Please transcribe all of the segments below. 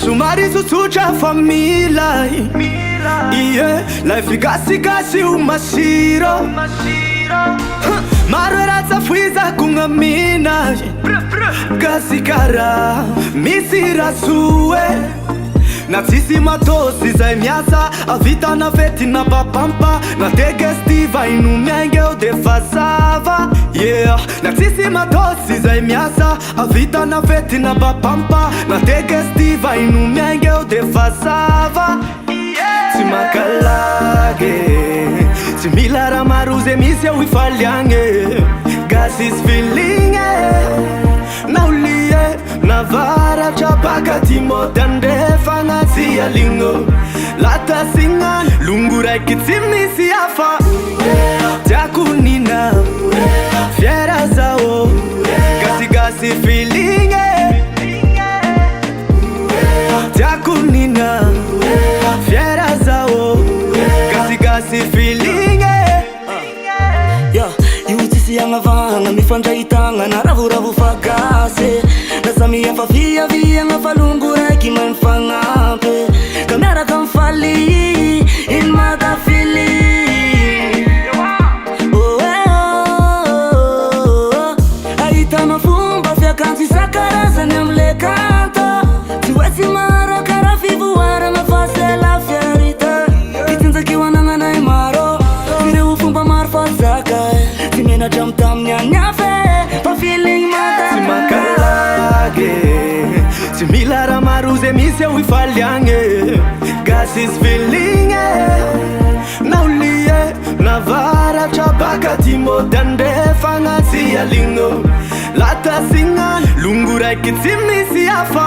somary tsotsotra fa mila ie life gasigasi o masiro maro raha tsafoizako gn'amina gasy kara misy rasoe na tsisy matosy zay miasa avitana fety na papampa na tegestiva inomiaingeo de fasava yeah na tsisy matosy zay miasa avitana fety na papampa na tegestiva inomiaingeo de fasava tsy makalage tsy mila raha maro ze misy eo ifaliagne gasis feeling naulie navaratra baka ty mody andrefagna tsy aligno latasigna longo raiky tsy misy hafa tiako nina fiera zao gasigasy feeling tiako nina fiera zao gasigasy feeling io tsisy agnavagna mifandrahitagna na ravoravo fagasy na samihafa viaviagna fa longo raiky mahay mifagnampy ka miaraka mifaly ino matafily ahitana fomba fiakanjo isan-karazany amile kanta tsy hoe tsy maro karaha fivoarana fa c'est la vérité itsinjaky ho anagnanay maro ireo fomba maro fa zaka tsy menatra amy tamin'ny agnafe fa feeling tsy makalage tsy mila raha maro ze misy eo ifaliagne gasis feeling naulie navaratra baka ty mody andrefagna tsy aligno latasigna longo raiky tsy misy hafa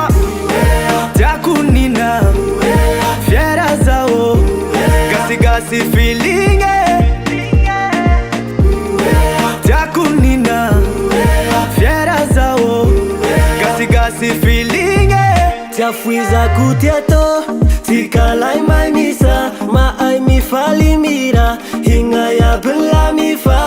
tiako nina fiera zao gasigasy feeling tiako nina fiera zao gasigasy feeling tiafoizako tiato tsy kalay maimisa mahay mifaly mira igna iaby la mifa